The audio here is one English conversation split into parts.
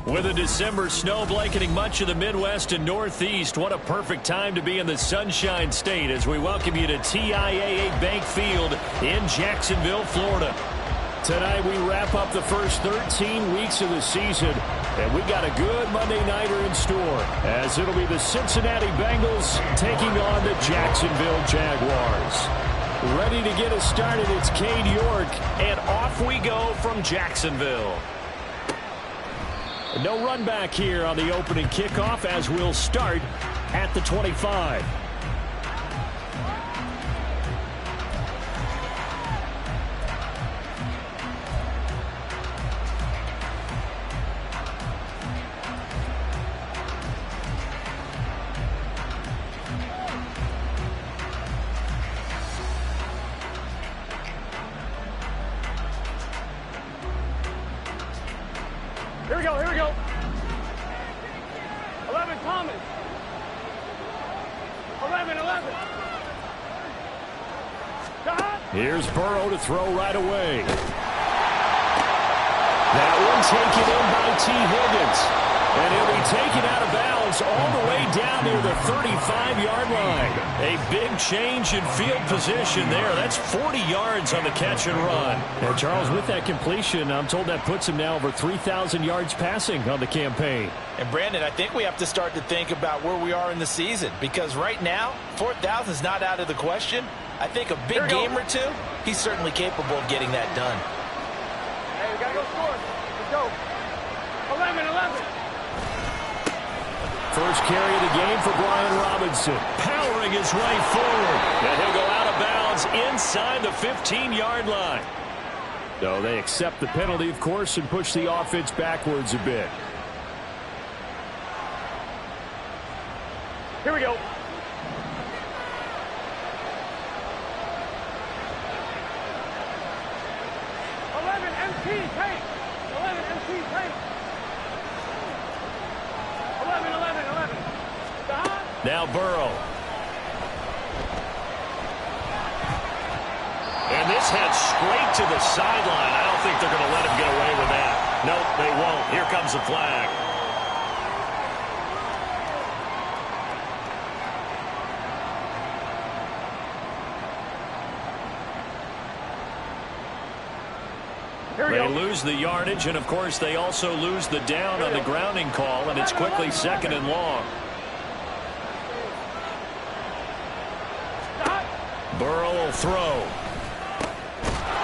With a December snow blanketing much of the Midwest and Northeast, what a perfect time to be in the Sunshine State as we welcome you to TIAA Bank Field in Jacksonville, Florida. Tonight we wrap up the first 13 weeks of the season, and we got a good Monday nighter in store as it'll be the Cincinnati Bengals taking on the Jacksonville Jaguars. Ready to get us started, it's Cade York, and off we go from Jacksonville. No run back here on the opening kickoff as we'll start at the 25. Here we go, here we go. 11, Thomas. 11. Here's Pearle to throw right away. That one taken in by T. Higgins. And he'll be taken out of bounds all the way down near the 35-yard line. A big change in field position there. That's 40 yards on the catch and run. And Charles, with that completion, I'm told that puts him now over 3,000 yards passing on the campaign. And Brandon, I think we have to start to think about where we are in the season, because right now, 4,000 is not out of the question. I think a big game or two, he's certainly capable of getting that done. Hey, we got to go score. Let's go. 11. First carry of the game for Brian Robinson. Powering his right forward. And he'll go out of bounds inside the 15-yard line. So they accept the penalty, of course, and push the offense backwards a bit. Here we go. 11 MT, take. 11 MT, take. 11. Now Burrow. And this head straight to the sideline. I don't think they're going to let him get away with that. Nope, they won't. Here comes the flag. They lose the yardage, and of course they also lose the down on the grounding call, and it's quickly 2nd and long. Burrow will throw.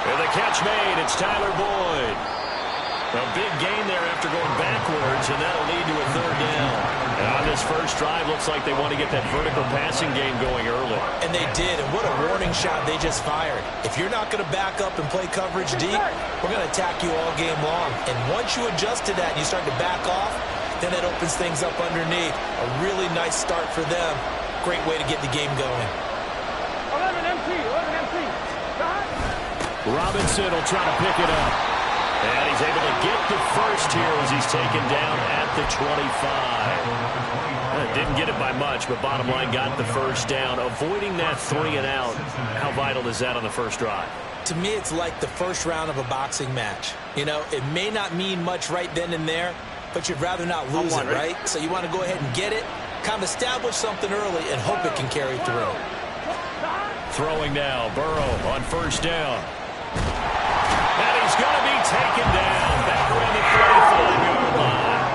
And the catch made. It's Tyler Boyd. A big gain there after going backwards, and that'll lead to a 3rd down. And on this first drive, looks like they want to get that vertical passing game going early. And they did, and what a warning shot they just fired. If you're not going to back up and play coverage deep, we're going to attack you all game long. And once you adjust to that and you start to back off, then that opens things up underneath. A really nice start for them. Great way to get the game going. 11 MT. Robinson will try to pick it up. And he's able to get the first here as he's taken down at the 25. Didn't get it by much, but bottom line got the first down. Avoiding that 3 and out. How vital is that on the first drive? To me, it's like the first round of a boxing match. You know, it may not mean much right then and there, but you'd rather not lose it, right? So you want to go ahead and get it, kind of establish something early, and hope it can carry through. Throwing now, Burrow on first down. And he's going to be taken down back around the 35-yard line.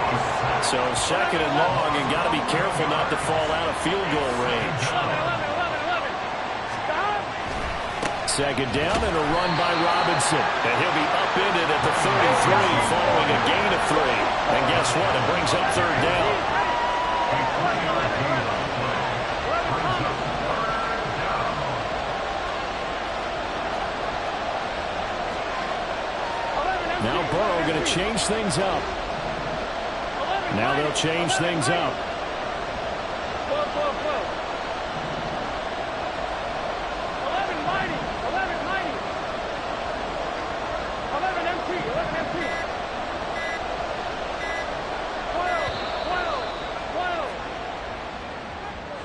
So 2nd and long, and got to be careful not to fall out of field goal range. 2nd down and a run by Robinson. And he'll be upended at the 33 following a gain of 3. And guess what? It brings up 3rd down. Now Burrow going to change things up. Now they'll change things up. 11 mighty. 11 MT. 12.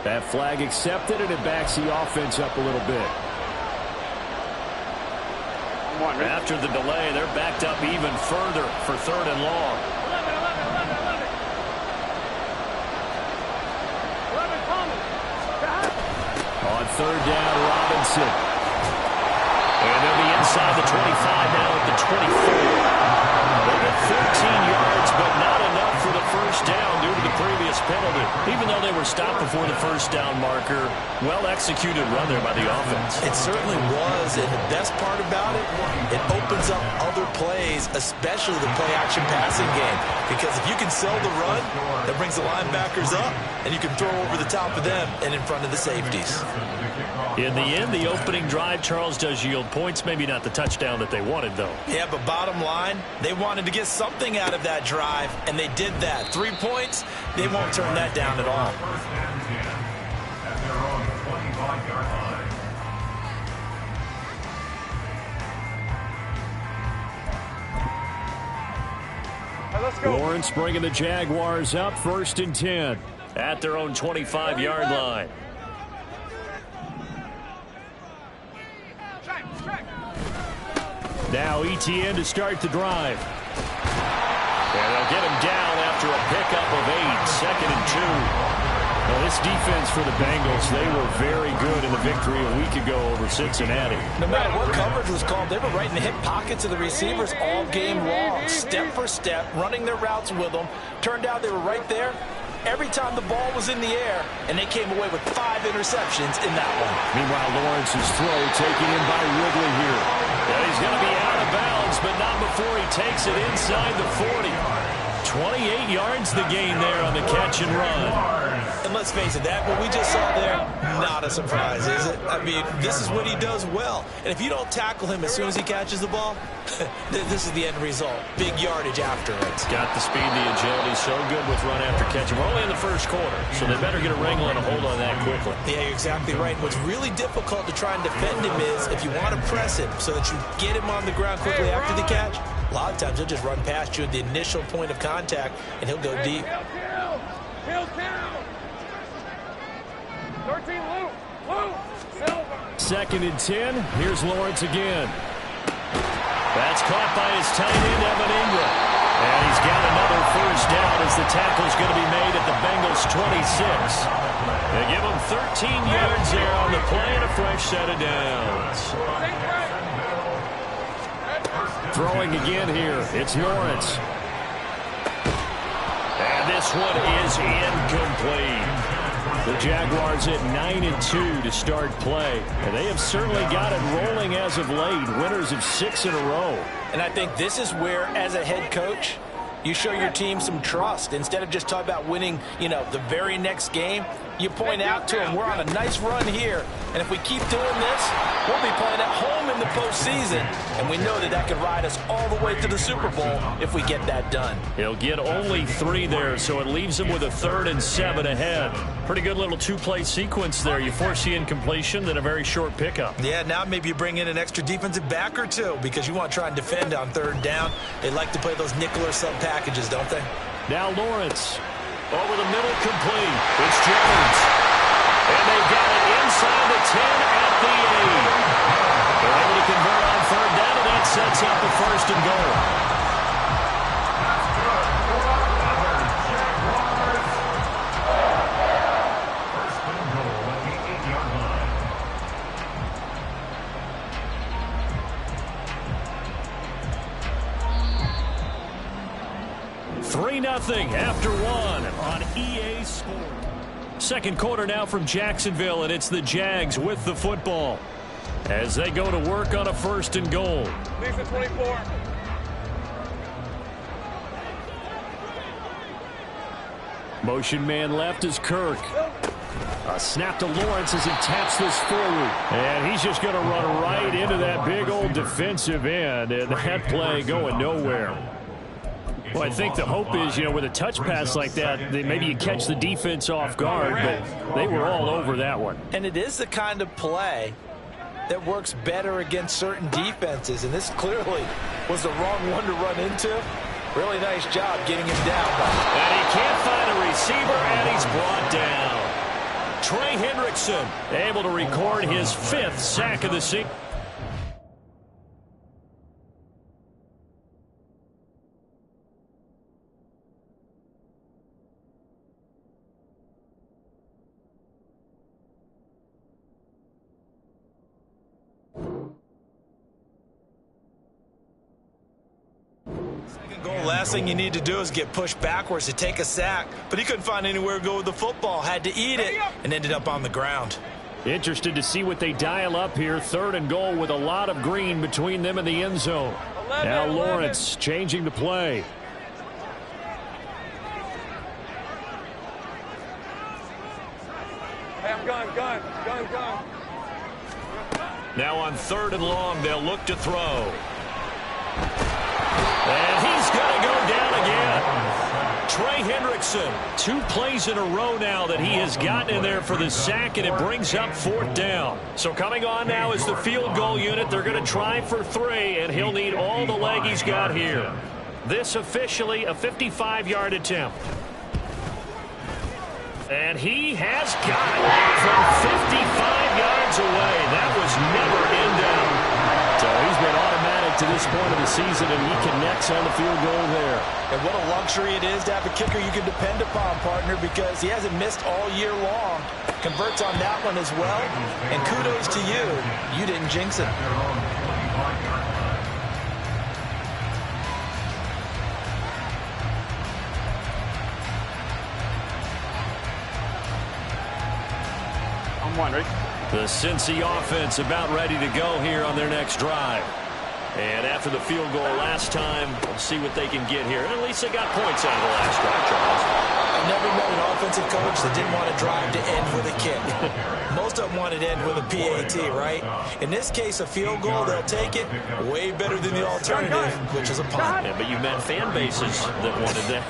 That flag accepted, and it backs the offense up a little bit. After the delay, they're backed up even further for 3rd and long. 11. third down, Robinson. And they'll be inside the 25 now at the 24. They get 13 yards, but not enough for the first down due to the previous penalty. Even though they were stopped before the first down marker, well-executed run there by the offense. It certainly was, and the best part about it, it opens up other plays, especially the play-action passing game. Because if you can sell the run, that brings the linebackers up, and you can throw over the top of them and in front of the safeties. In the end, the opening drive, Charles, does yield points. Maybe not the touchdown that they wanted, though. Yeah, but bottom line, they wanted to get something out of that drive, and they did that. 3 points, they won't turn that down at all. Let's go. Lawrence bringing the Jaguars up 1st and 10 at their own 25-yard line. Now ETN to start the drive. And they'll get him down after a pickup of 8, 2nd and 2. Well, this defense for the Bengals, they were very good in the victory a week ago over Cincinnati. No matter what coverage was called, they were right in the hip pockets of the receivers all game long, step for step, running their routes with them. Turned out they were right there every time the ball was in the air, and they came away with 5 interceptions in that one. Meanwhile, Lawrence's throw taken in by Ridley here. And he's going to be out of bounds, but not before he takes it inside the 40. 28 yards the gain there on the catch and run. And let's face it, that what we just saw there, not a surprise, is it? I mean, this is what he does well. And if you don't tackle him as soon as he catches the ball, this is the end result. Big yardage afterwards. Got the speed, the agility, so good with run after catch. We're only in the first quarter, so they better get a wrangle and a hold on that quickly. Yeah, you're exactly right. What's really difficult to try and defend him is if you want to press him so that you get him on the ground quickly after the catch, a lot of times he'll just run past you at the initial point of contact, and he'll go deep. Kill. 13, Lou, Silver. 2nd and 10. Here's Lawrence again. That's caught by his tight end, Evan Ingram. And he's got another first down as the tackle's going to be made at the Bengals' 26. They give him 13 yards there on the play and a fresh set of downs. Throwing again here. It's Lawrence. And this one is incomplete. The Jaguars at 9-2 to start play. And they have certainly got it rolling as of late. Winners of 6 in a row. And I think this is where, as a head coach, you show your team some trust. Instead of just talking about winning, the very next game, you point out to them, we're on a nice run here. And if we keep doing this, we'll be playing at home in the postseason. And we know that could ride us all the way to the Super Bowl if we get that done. He'll get only 3 there, so it leaves him with a 3rd and 7 ahead. Pretty good little 2-play sequence there. You force the incompletion, then a very short pickup. Yeah, now maybe you bring in an extra defensive back or two because you want to try and defend on 3rd down. They like to play those nickel or sub packages, don't they? Now Lawrence. Over the middle, complete. It's Jones. And they've got it inside the 10 at the 8. They're able to convert on 3rd down, and that sets up a 1st and goal. Nothing after 1 on EA Sports. 2nd quarter now from Jacksonville, and it's the Jags with the football as they go to work on a 1st and goal. Leaves the 24. Motion man left is Kirk. A snap to Lawrence as he taps this forward. And he's just going to run right into that big old defensive end, and that play going nowhere. Well, I think the hope is, with a touch pass like that, maybe you catch the defense off guard, but they were all over that one. And it is the kind of play that works better against certain defenses, and this clearly was the wrong one to run into. Really nice job getting him down. And he can't find a receiver, and he's brought down. Trey Hendrickson able to record his 5th sack of the season. Goal, last thing you need to do is get pushed backwards to take a sack, but he couldn't find anywhere to go with the football, had to eat it, and ended up on the ground. Interested to see what they dial up here. 3rd and goal with a lot of green between them and the end zone. Now Lawrence changing the play. Hey, I'm gun. Now on 3rd and long, they'll look to throw. And he's going to go down again. Trey Hendrickson, 2 plays in a row now that he has gotten in there for the sack, and it brings up 4th down. So coming on now is the field goal unit. They're going to try for 3, and he'll need all the leg he's got here. This officially a 55-yard attempt. And he has got it from 55 yards away. That was never in doubt. So he's been automatic to this point of the season, and he connects on the field goal there. And what a luxury it is to have a kicker you can depend upon, partner, because he hasn't missed all year long. Converts on that one as well. And kudos to you. You didn't jinx it. I'm one, right? The Cincy offense about ready to go here on their next drive. And after the field goal last time, we'll see what they can get here. At least they got points out of the last drive, Charles. I've never met an offensive coach that didn't want to drive to end with a kick. Most of them wanted to end with a PAT, right? In this case, a field goal, they'll take it. Way better than the alternative, which is a punt. Yeah, but you've met fan bases that wanted that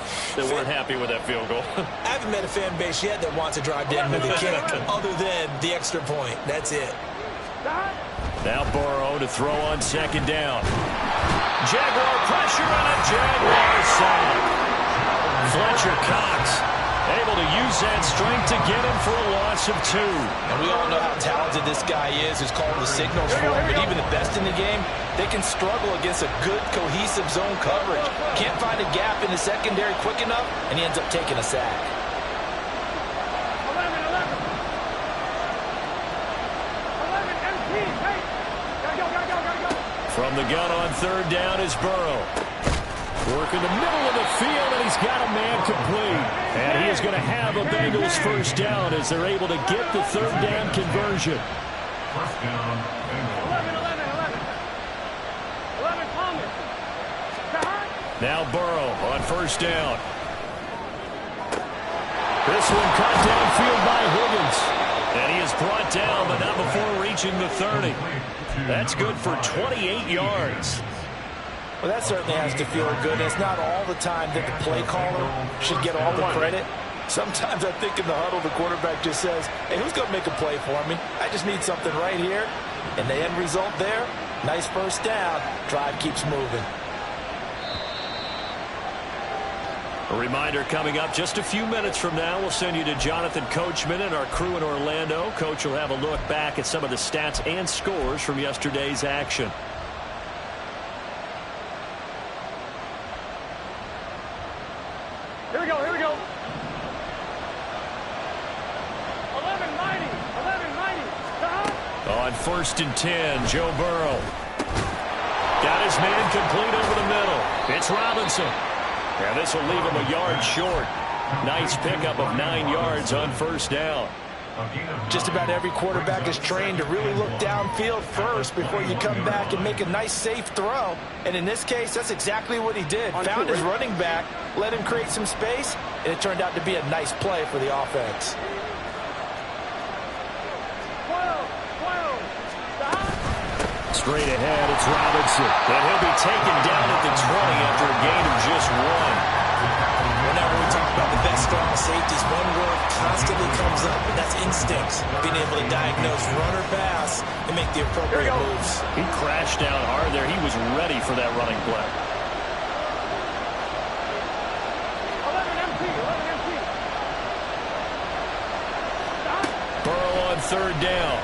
weren't happy with that field goal. I haven't met a fan base yet that wants to drive to end with a kick, other than the extra point. That's it. Now Burrow to throw on 2nd down. Jaguar pressure on a Jaguar sack. Fletcher Cox able to use that strength to get him for a loss of 2. And we all know how talented this guy is who's calling the signals for him. But even the best in the game, they can struggle against a good, cohesive zone coverage. Can't find a gap in the secondary quick enough, and he ends up taking a sack. From the gun on 3rd down is Burrow. Working the middle of the field, and he's got a man complete. And he is going to have a Bengals 1st down as they're able to get the 3rd down conversion. 11, Thomas. Now Burrow on 1st down. This one cut downfield by Higgins. And he is brought down, but not before reaching the 30. That's good for 28 yards. Well, that certainly has to feel good. It's not all the time that the play caller should get all the credit. Sometimes I think in the huddle, the quarterback just says, hey, who's going to make a play for me? I just need something right here. And the end result there, nice 1st down. Drive keeps moving. A reminder coming up just a few minutes from now, we'll send you to Jonathan Coachman and our crew in Orlando. Coach will have a look back at some of the stats and scores from yesterday's action. Here we go. 11-90. On 1st and 10, Joe Burrow. Got his man complete over the middle. It's Robinson. And this will leave him a yard short. Nice pickup of 9 yards on 1st down. Just about every quarterback is trained to really look downfield first before you come back and make a nice, safe throw. And in this case, that's exactly what he did. Found his running back, let him create some space, and it turned out to be a nice play for the offense. 12. Straight ahead, it's Robinson. And he'll be taken down at the 20 after a gain of just 1. Whenever we talk about the best strong safeties, one word constantly comes up, and that's instincts. Being able to diagnose run or pass and make the appropriate moves. He crashed down hard there. He was ready for that running play. 11 MT. Pearle on 3rd down.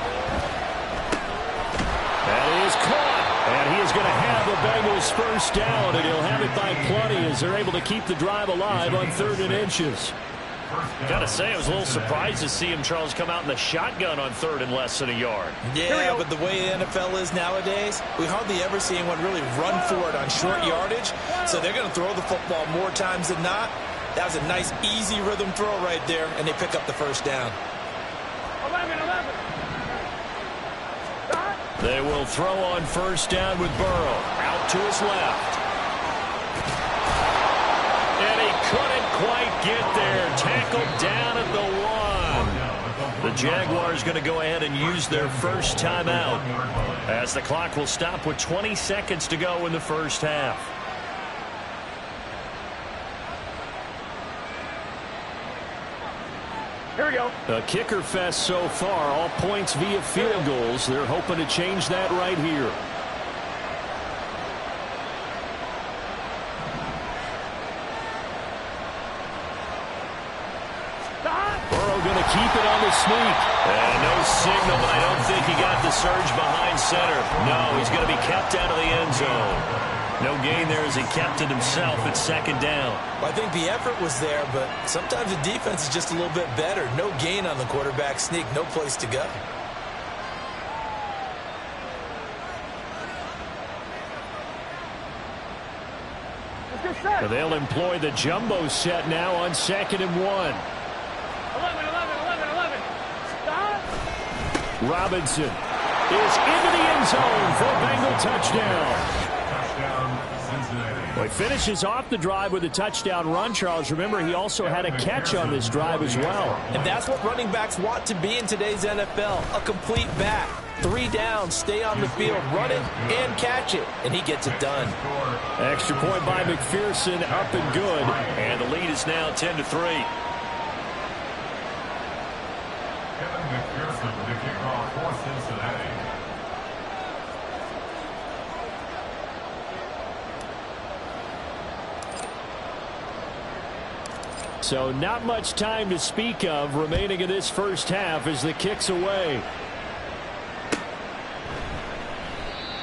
That is caught. And he is going to have the Bengals 1st down, and he'll have it by plenty as they're able to keep the drive alive on 3rd and inches. Gotta say, I was a little surprised to see him, Charles, come out in the shotgun on 3rd and less than a yard. Yeah, but the way the NFL is nowadays, we hardly ever see anyone really run for it on short yardage. So they're going to throw the football more times than not. That was a nice, easy rhythm throw right there, and they pick up the first down. 11. They will throw on 1st down with Pearle. Out to his left. And he couldn't quite get there. Tackled down at the 1. The Jaguars going to go ahead and use their first timeout, as the clock will stop with 20 seconds to go in the first half. Here we go. A kicker fest so far. All points via field goals. They're hoping to change that right here. Burrow going to keep it on the sneak. And no signal, but I don't think he got the surge behind center. No, he's going to be kept out of the end zone. No gain there as he kept it himself at 2nd down. Well, I think the effort was there, but sometimes the defense is just a little bit better. No gain on the quarterback sneak, no place to go. So they'll employ the jumbo set now on 2nd and 1. 11. Stop. Robinson is into the end zone for a Bengal touchdown. Well, he finishes off the drive with a touchdown run, Charles. Remember, he also had a catch on this drive as well. And that's what running backs want to be in today's NFL, a complete back. 3 down, stay on the field, run it, and catch it. And he gets it done. Extra point by McPherson, up and good. And the lead is now 10-3. McPherson with the kickoff for Cincinnati. So not much time to speak of remaining in this first half as the kick's away.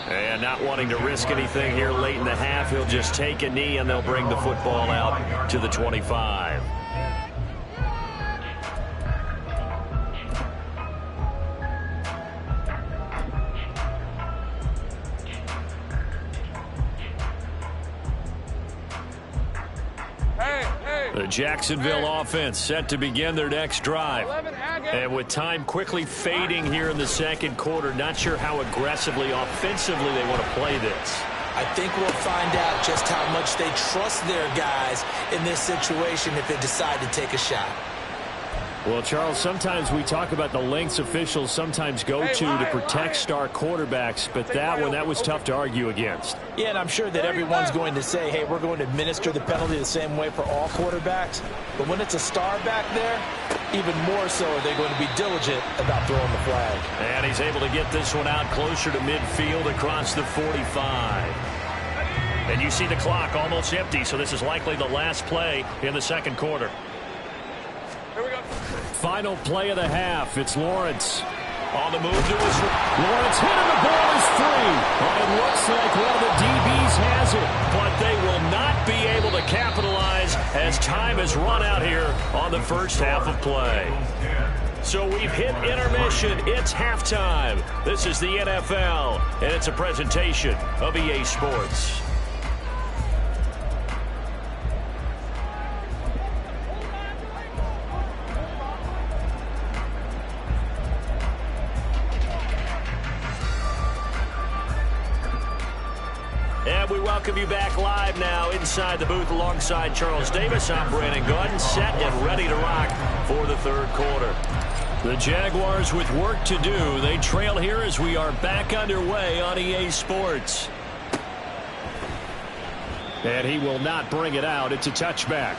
And not wanting to risk anything here late in the half, he'll just take a knee and they'll bring the football out to the 25. The Jacksonville offense set to begin their next drive. And with time quickly fading here in the 2nd quarter, not sure how aggressively, offensively they want to play this. I think we'll find out just how much they trust their guys in this situation if they decide to take a shot. Well, Charles, sometimes we talk about the lengths officials sometimes go to protect star quarterbacks, but that was tough to argue against. Yeah, and I'm sure that everyone's going to say, hey, we're going to administer the penalty the same way for all quarterbacks. But when it's a star back there, even more so are they going to be diligent about throwing the flag. And he's able to get this one out closer to midfield across the 45. And you see the clock almost empty, so this is likely the last play in the 2nd quarter. Here we go. Final play of the half. It's Lawrence. On the move to his Lawrence hit and the ball is free. It looks like one of the DBs has it, but they will not be able to capitalize as time has run out here on the first half of play. So we've hit intermission. It's halftime. This is the NFL, and it's a presentation of EA Sports. And we welcome you back live now inside the booth alongside Charles Davis. I'm Brandon Gordon, set and ready to rock for the 3rd quarter. The Jaguars with work to do. They trail here as we are back underway on EA Sports. And he will not bring it out. It's a touchback.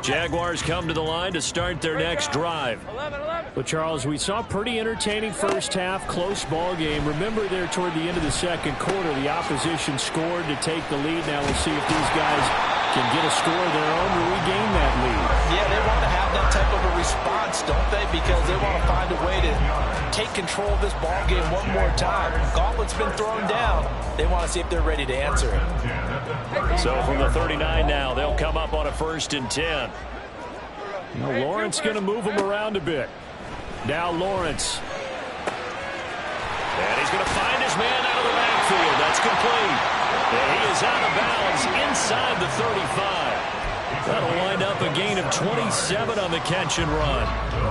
Jaguars come to the line to start their next drive. 11. But, Charles, we saw a pretty entertaining first half, close ball game. Remember there toward the end of the 2nd quarter, the opposition scored to take the lead. Now we'll see if these guys can get a score of their own to regain that lead. Yeah, they want to have that type of a response, don't they? Because they want to find a way to take control of this ball game one more time. Gauntlet's been thrown down. They want to see if they're ready to answer it. So from the 39 now, they'll come up on a 1st and 10. Now Lawrence going to move them around a bit. Now Lawrence. And he's going to find his man out of the backfield. That's complete. And he is out of bounds inside the 35. That'll wind up a gain of 27 on the catch and run.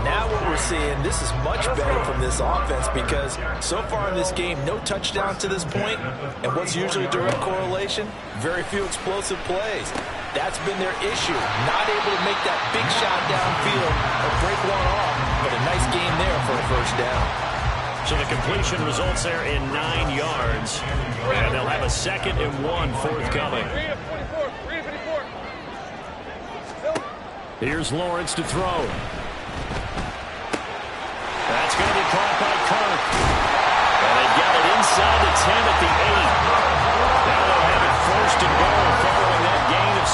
Now what we're seeing, this is much better from this offense because so far in this game, no touchdown to this point. And what's usually a direct correlation? Very few explosive plays. That's been their issue. Not able to make that big shot downfield or break one off. But a nice game there for a 1st down. So the completion results there in 9 yards. And they'll have a 2nd and 1 forthcoming. Here's Lawrence to throw. That's going to be caught by Kirk. And they've got it inside the 10 at the 8. Now they'll have it 1st and goal following that gain of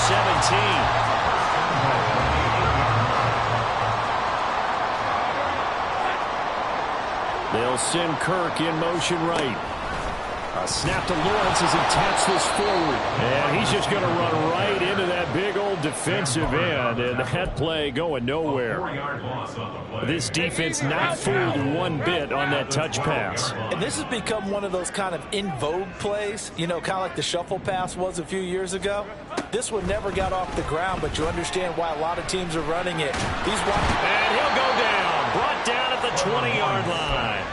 17. They'll send Kirk in motion right. A snap to Lawrence as he taps this forward. And he's just going to run right into that big old defensive end. And that play going nowhere. This defense not fooled one bit on that touch pass. And this has become one of those kind of in vogue plays. You know, kind of like the shuffle pass was a few years ago. This one never got off the ground, but you understand why a lot of teams are running it. And he'll go down. Brought down at the 20-yard line.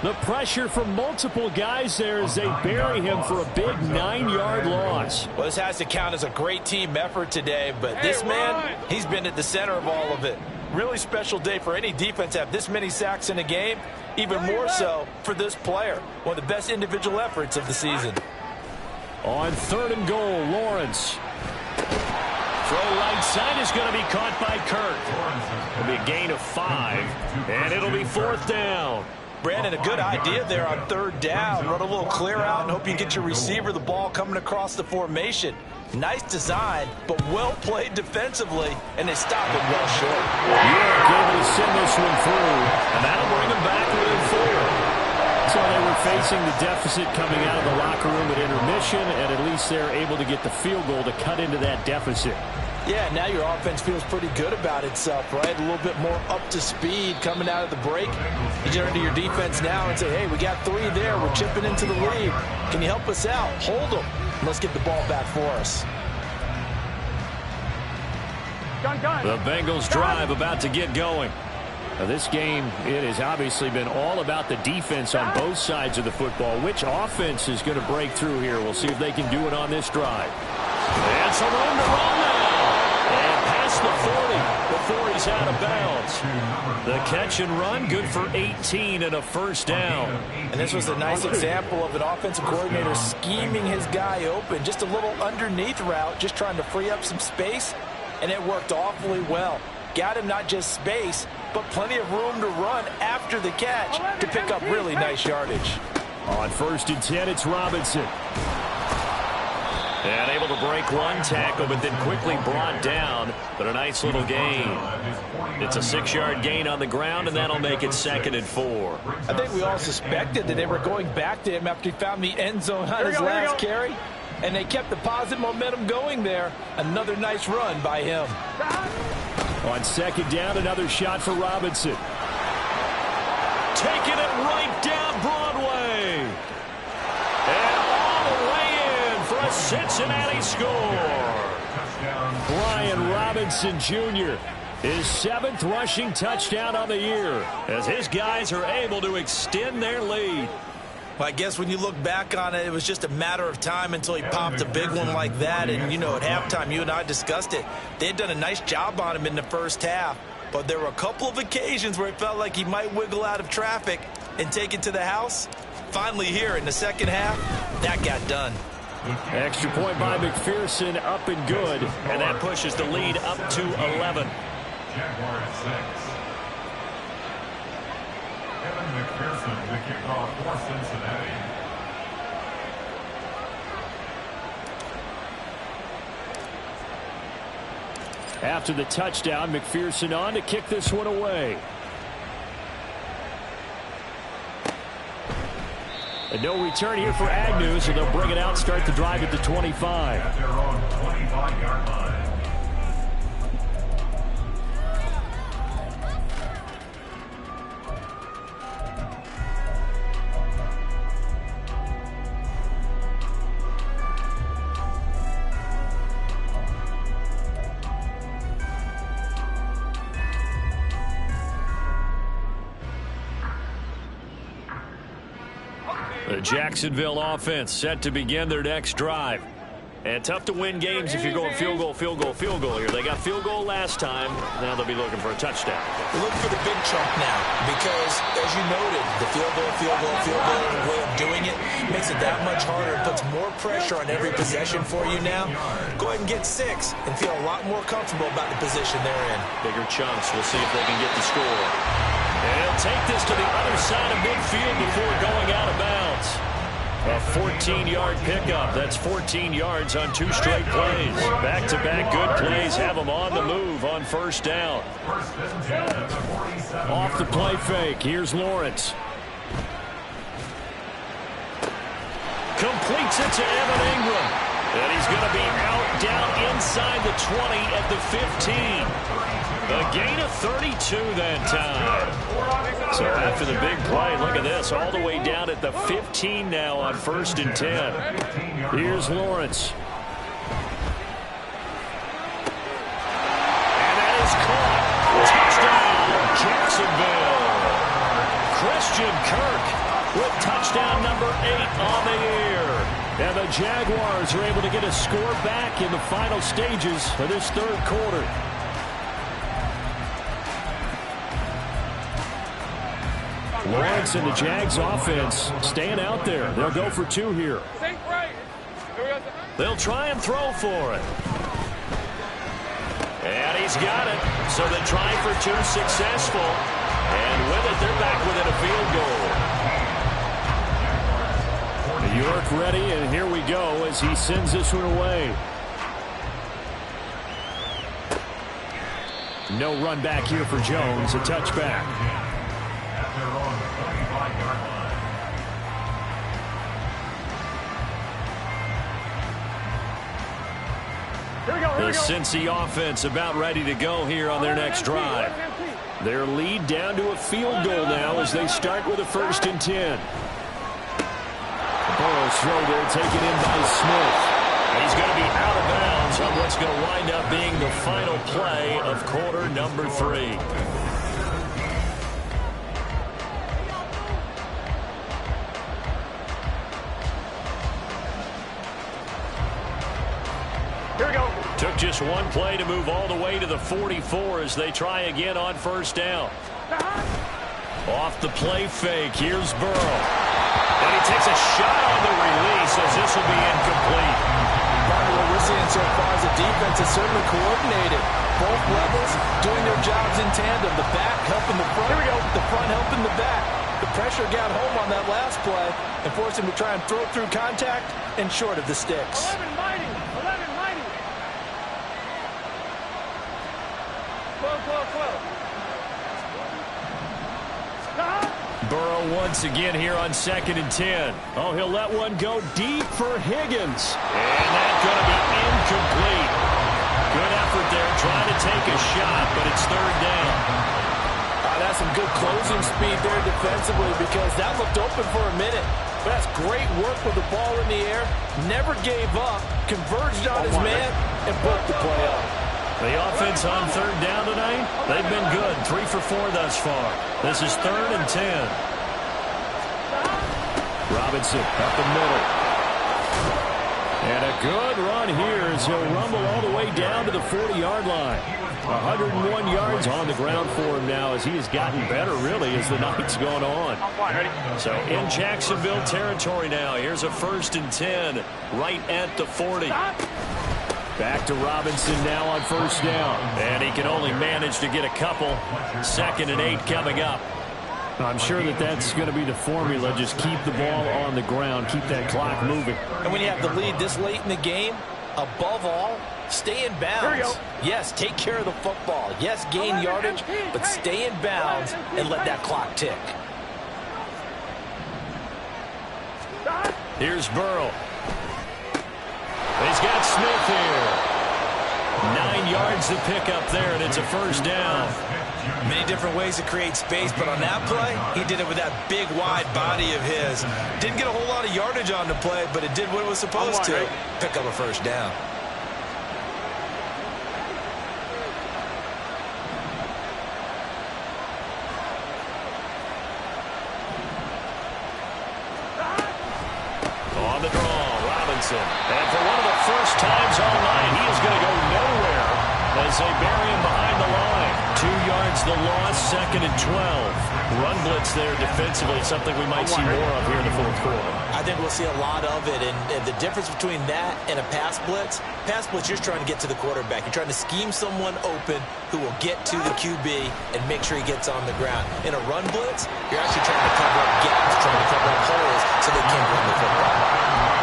The pressure from multiple guys there as they bury him for a big 9-yard loss. Well, this has to count as a great team effort today, but this man, he's been at the center of all of it. Really special day for any defense to have this many sacks in a game, even more so for this player. One of the best individual efforts of the season. On 3rd and goal, Lawrence. Throw right side is going to be caught by Kirk. It'll be a gain of 5, and it'll be 4th down. Brandon, a good idea there on 3rd down. Run a little clear out and hope you get your receiver the ball coming across the formation. Nice design, but well played defensively, and they stop it well short. York able to send this one through, and that'll bring them back within 4. So they were facing the deficit coming out of the locker room at intermission, and at least they're able to get the field goal to cut into that deficit. Yeah, now your offense feels pretty good about itself, right? A little bit more up to speed coming out of the break. You turn to your defense now and say, hey, we got 3 there. We're chipping into the lead. Can you help us out? Hold them. Let's get the ball back for us. The Bengals drive about to get going. Now this game, it has obviously been all about the defense on both sides of the football. Which offense is going to break through here? We'll see if they can do it on this drive. And some room to run now. And past the 40 before he's out of bounds. The catch and run, good for 18 and a 1st down. And this was a nice example of an offensive coordinator scheming his guy open. Just a little underneath route, just trying to free up some space. And it worked awfully well. Got him not just space, but plenty of room to run after the catch to pick up really nice yardage. On 1st and 10, it's Robinson. And able to break one tackle, but then quickly brought down. But a nice little gain. It's a 6-yard gain on the ground, and that'll make it 2nd and 4. I think we all suspected that they were going back to him after he found the end zone on his last carry. And they kept the positive momentum going there. Another nice run by him. On 2nd down, another shot for Robinson. Taking it right down Broadway. And all the way in for a Cincinnati score. Brian Robinson Jr., his 7th rushing touchdown on the year, as his guys are able to extend their lead. Well, I guess when you look back on it, it was just a matter of time until he popped a big one like that. And, you know, at halftime, you and I discussed it. They had done a nice job on him in the first half. But there were a couple of occasions where it felt like he might wiggle out of traffic and take it to the house. Finally here in the second half, that got done. Extra point by McPherson, up and good. And that pushes the lead up to 11. Jaguars 6. McPherson to kick off for Cincinnati. After the touchdown, McPherson on to kick this one away. And no return here for Agnew, so they'll bring it out, start the drive at the 25. At their own 25-yard line. The Jacksonville offense set to begin their next drive. And tough to win games if you're going field goal, field goal, field goal here. They got field goal last time. Now they'll be looking for a touchdown. We're looking for the big chunk now because, as you noted, the field goal, field goal, field goal way of doing it makes it that much harder. It puts more pressure on every possession for you now. Go ahead and get 6 and feel a lot more comfortable about the position they're in. Bigger chunks. We'll see if they can get the score. And he'll take this to the other side of midfield before going out of bounds. A 14-yard pickup. That's 14 yards on 2 straight plays. Back-to-back good plays have them on the move on first down. Off the play fake. Here's Lawrence. Completes it to Evan Ingram. And he's going to be out down inside the 20 at the 15. A gain of 32 that time. So after the big play, look at this, all the way down at the 15 now on 1st and 10. Here's Lawrence. And that is caught. Touchdown, Jacksonville. Christian Kirk with touchdown number 8 on the year. And the Jaguars are able to get a score back in the final stages of this 3rd quarter. Lawrence and the Jags offense staying out there. They'll go for 2 here. They'll try and throw for it. And he's got it. So they try for 2 successful. And with it, they're back within a field goal. New York ready, and here we go as he sends this one away. No run back here for Jones. A touchback. The Cincy offense about ready to go here on their next drive. Their lead down to a field goal now as they start with a 1st and 10. Burrow's throw there taken in by Smith. He's going to be out of bounds on what's going to wind up being the final play of quarter number 3. Took just 1 play to move all the way to the 44 as they try again on 1st down. Off the play fake, here's Pearle. And he takes a shot on the release as this will be incomplete. What we're seeing so far is the defense is certainly coordinated. Both levels doing their jobs in tandem. The back helping the front. Here we go. The front helping the back. The pressure got home on that last play and forced him to try and throw through contact and short of the sticks. 11 mighty. 11 mighty. 12. Burrow once again here on 2nd and 10. Oh, he'll let one go deep for Higgins. And that's going to be incomplete. Good effort there trying to take a shot, but it's 3rd down. That's some good closing speed there defensively because that looked open for a minute. But that's great work with the ball in the air. Never gave up, converged on his man, and broke the play up. The offense on 3rd down tonight, they've been good. 3 for 4 thus far. This is 3rd and 10. Robinson up the middle. And a good run here as he'll rumble all the way down to the 40-yard line. 101 yards on the ground for him now as he has gotten better, really, as the night's gone on. So in Jacksonville territory now. Here's a 1st and 10 right at the 40. Back to Robinson now on 1st down. And he can only manage to get a couple. 2nd and 8 coming up. I'm sure that that's going to be the formula. Just keep the ball on the ground. Keep that clock moving. And when you have the lead this late in the game, Above all, stay in bounds. Yes, take care of the football. Yes, gain yardage, but stay in bounds and let that clock tick. Here's Pearle. He's got Smith here. 9 yards to pick up there, and it's a first down. Many different ways to create space, but on that play, he did it with that big, wide body of his. Didn't get a whole lot of yardage on the play, but it did what it was supposed to. Pick up a first down. On the draw, Robinson. And for one of the first times all night, he is going to go nowhere as they bury him behind the line. 2 yards the loss, 2nd and 12. Run blitz there defensively, something we might see more of here in the fourth quarter. I think we'll see a lot of it, and the difference between that and a pass blitz, you're trying to get to the quarterback. You're trying to scheme someone open who will get to the QB and make sure he gets on the ground. In a run blitz, you're actually trying to cover up gaps, trying to cover up holes so they can't run the football.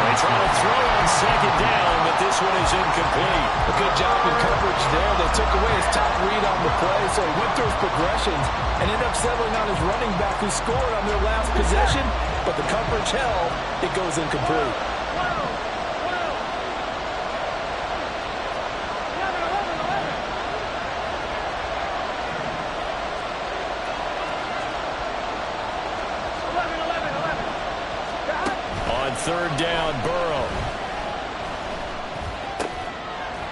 They try to throw on 2nd down, but this one is incomplete. A good job in coverage there. They took away his top read on the play, so he went through his progressions and ended up settling on his running back who scored on their last possession, but the coverage held. It goes incomplete. On 3rd down, Pearle.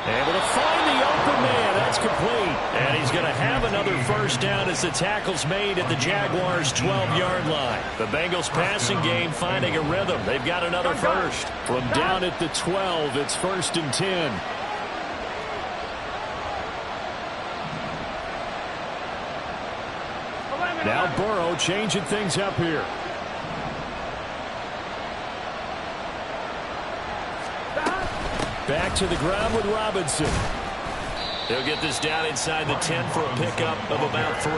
Able to find the open man. That's complete. And he's going to have another first down as the tackle's made at the Jaguars' 12-yard line. The Bengals passing game finding a rhythm. They've got another first. From down at the 12, it's 1st and 10. Now Burrow changing things up here. Back to the ground with Robinson. He'll get this down inside the 10 for a pickup of about 3.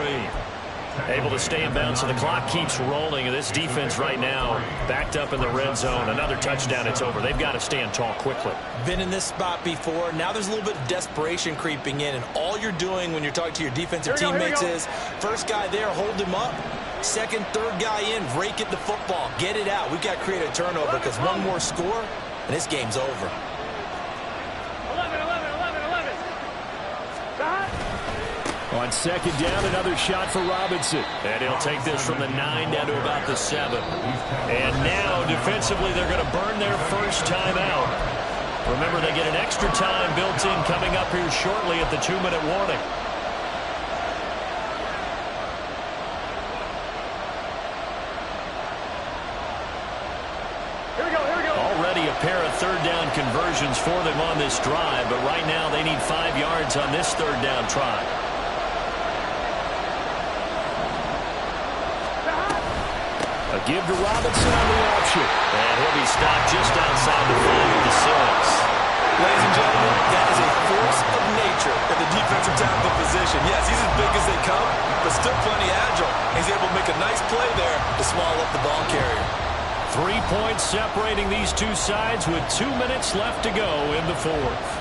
Able to stay in bounds, so the clock keeps rolling. And this defense right now backed up in the red zone. Another touchdown, it's over. They've got to stand tall quickly. Been in this spot before. Now there's a little bit of desperation creeping in. And all you're doing when you're talking to your defensive teammates is, first guy there, hold him up. Second, third guy in, rake at the football. Get it out. We've got to create a turnover because one more score, and this game's over. On 2nd down, another shot for Robinson. And he'll take this from the 9 down to about the 7. And now, defensively, they're going to burn their first time out. Remember, they get an extra time built in coming up here shortly at the 2-minute warning. Already a pair of 3rd down conversions for them on this drive, but right now they need 5 yards on this 3rd down try. A give to Robinson on the option. And he'll be stopped just outside the 5 of the 6. Ladies and gentlemen, that is a force of nature at the defensive tackle position. Yes, he's as big as they come, but still plenty agile. He's able to make a nice play there to swallow up the ball carrier. 3 points separating these two sides with 2 minutes left to go in the 4th.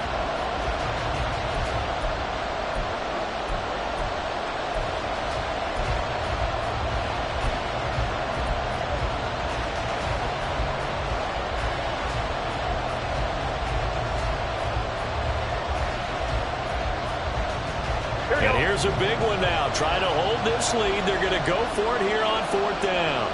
And here's a big one now. Trying to hold this lead. They're going to go for it here on 4th down.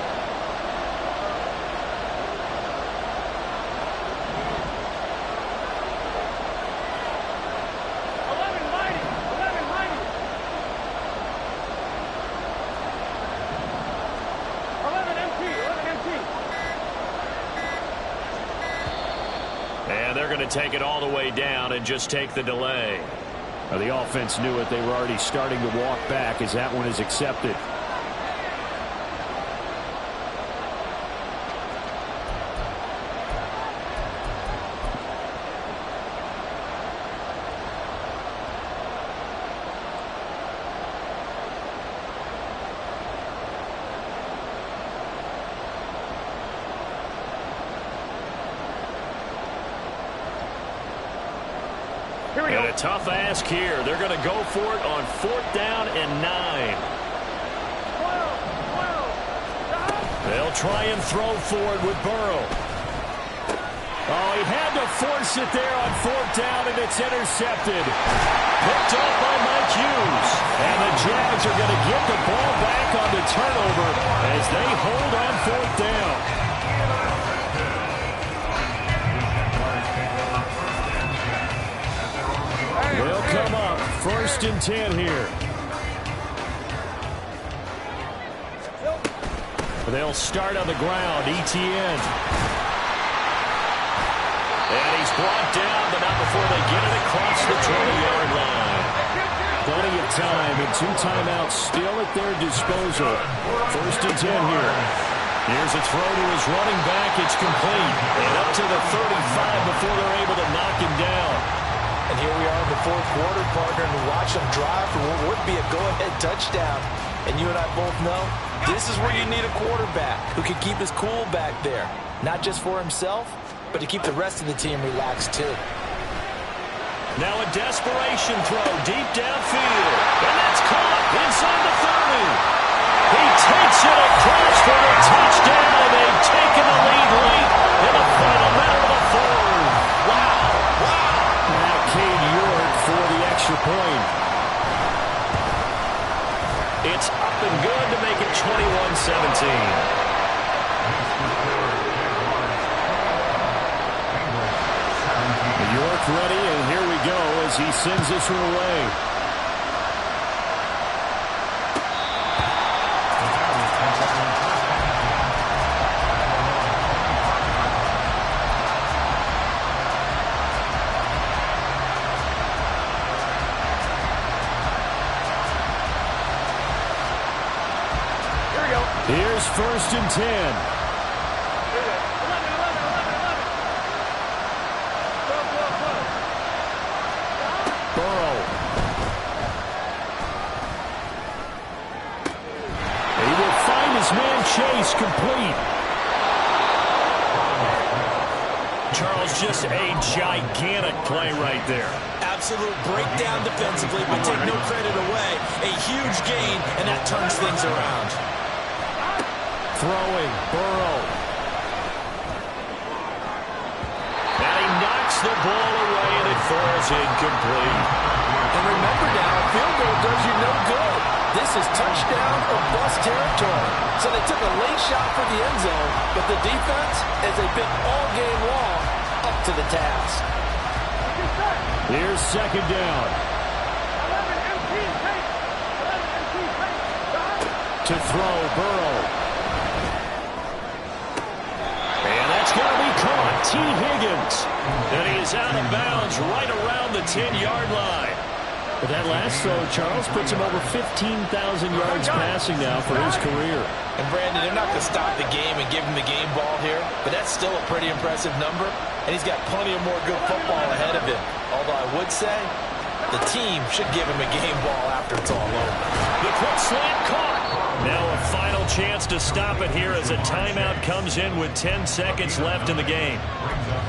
And they're going to take it all the way down and just take the delay. Now, the offense knew it. They were already starting to walk back as that one is accepted. Here we go. And a tough ask here. They're going to go for it on 4th down and 9. 12. They'll try and throw for it with Pearle. Oh, he had to force it there on 4th down, and it's intercepted. Picked up by Mike Hughes. And the Jags are going to get the ball back on the turnover as they hold on 4th down. They'll come up 1st and 10 here. They'll start on the ground. Etienne. And he's brought down, but not before they get it across the 20-yard line. Plenty of time and 2 timeouts still at their disposal. 1st and 10 here. Here's a throw to his running back. It's complete. And up to the 35 before they're able to knock him down. And here we are in the 4th quarter, partner, and watch them drive for what would be a go-ahead touchdown. And you and I both know this is where you need a quarterback who can keep his cool back there. Not just for himself, but to keep the rest of the team relaxed too. Now a desperation throw deep downfield. And that's caught inside the 30. He takes it across for a touchdown. They've taken the lead late in the final minute of the 4th. Wow. Now Cade York for the extra point. It's up and good to make it 21-17. York ready, and here we go as he sends this one away. Here we go. Here's 1st and 10. Chase complete. Charles, just a gigantic play right there. Absolute breakdown defensively, but take no credit away. A huge gain, and that turns things around. Throwing, Pearle. And he knocks the ball away, and it falls incomplete. And remember now, a field goal does you no good. This is touchdown or bust territory. So they took a late shot for the end zone, but the defense, as they've been all game long, up to the task. Here's 2nd down. 11 MT take. 11 MT take. To throw, Pearle. And that's going to be caught. T. Higgins. And he is out of bounds right around the 10-yard line. But that last throw, Charles, puts him over 15,000 yards passing now for his career. And Brandon, they're not going to stop the game and give him the game ball here, but that's still a pretty impressive number, and he's got plenty of more good football ahead of him. Although I would say the team should give him a game ball after it's all over. The quick slant caught. Now a final chance to stop it here as a timeout comes in with 10 seconds left in the game.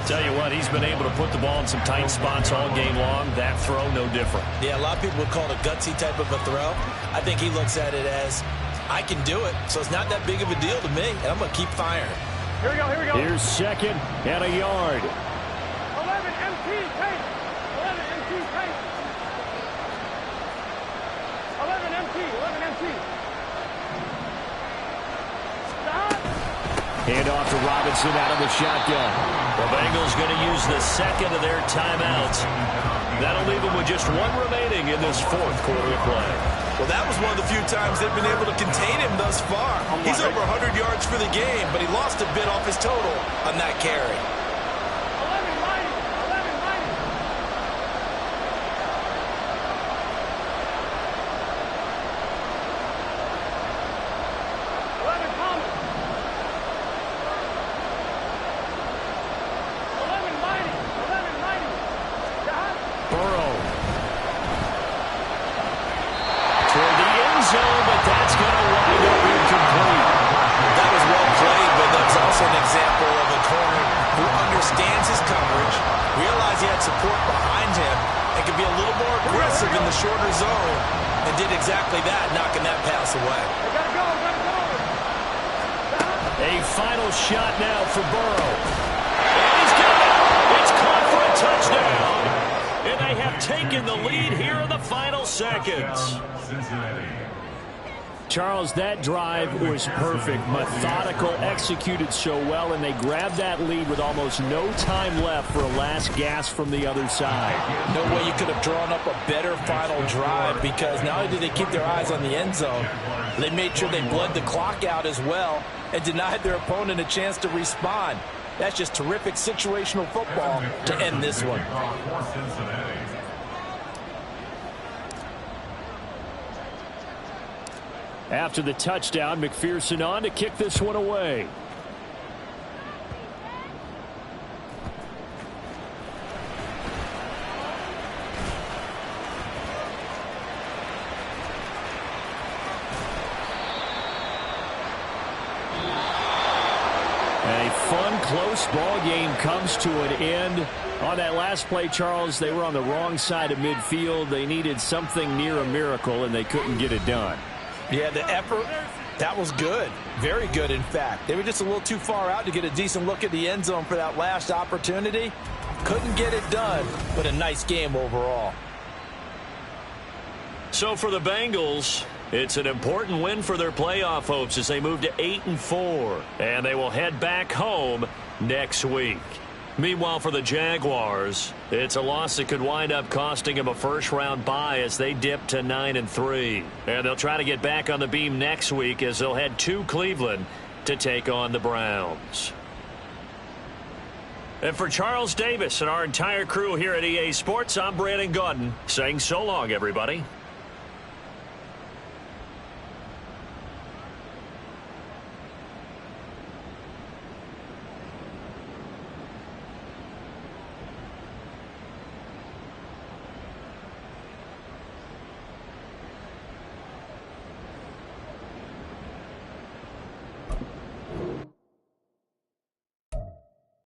Tell you what, he's been able to put the ball in some tight spots all game long. That throw, no different. Yeah, a lot of people would call it a gutsy type of a throw. I think he looks at it as, I can do it, so it's not that big of a deal to me, and I'm going to keep firing. Here we go, here we go. Here's 2nd and a yard. 11 MT take. 11 MT take. 11 MT, 11 MT. Stop. Hand off to Robinson out of the shotgun. The Bengals going to use the 2nd of their timeouts. That'll leave them with just 1 remaining in this 4th quarter of play. Well, that was one of the few times they've been able to contain him thus far. He's over 100 yards for the game, but he lost a bit off his total on that carry. 11 mighty, 11 mighty. 11 Thomas. 11 mighty, 11 mighty. Pearle. Toward the end zone, but that's going to wind up incomplete. That was well played, but that's also an example of a corner who understands his coverage, realized he had support behind him, and could be a little more aggressive in the shorter zone, and did exactly that, knocking that pass away. Gotta go, gotta go. A final shot now for Burrow. And he's got it. It's caught for a touchdown. And they have taken the lead here in the final seconds. Charles, that drive was perfect, methodical, executed so well, and they grabbed that lead with almost no time left for a last gasp from the other side. No way you could have drawn up a better final drive, because not only did they keep their eyes on the end zone, they made sure they bled the clock out as well and denied their opponent a chance to respond. That's just terrific situational football to end this one. After the touchdown, McPherson on to kick this one away. A fun, close ball game comes to an end. On that last play, Charles, they were on the wrong side of midfield. They needed something near a miracle, and they couldn't get it done. Yeah, the effort, that was good. Very good, in fact. They were just a little too far out to get a decent look at the end zone for that last opportunity. Couldn't get it done, but a nice game overall. So for the Bengals, it's an important win for their playoff hopes as they move to 8-4, and they will head back home next week. Meanwhile, for the Jaguars, it's a loss that could wind up costing them a first-round bye as they dip to 9-3. And they'll try to get back on the beam next week as they'll head to Cleveland to take on the Browns. And for Charles Davis and our entire crew here at EA Sports, I'm Brandon Gaudin saying so long, everybody.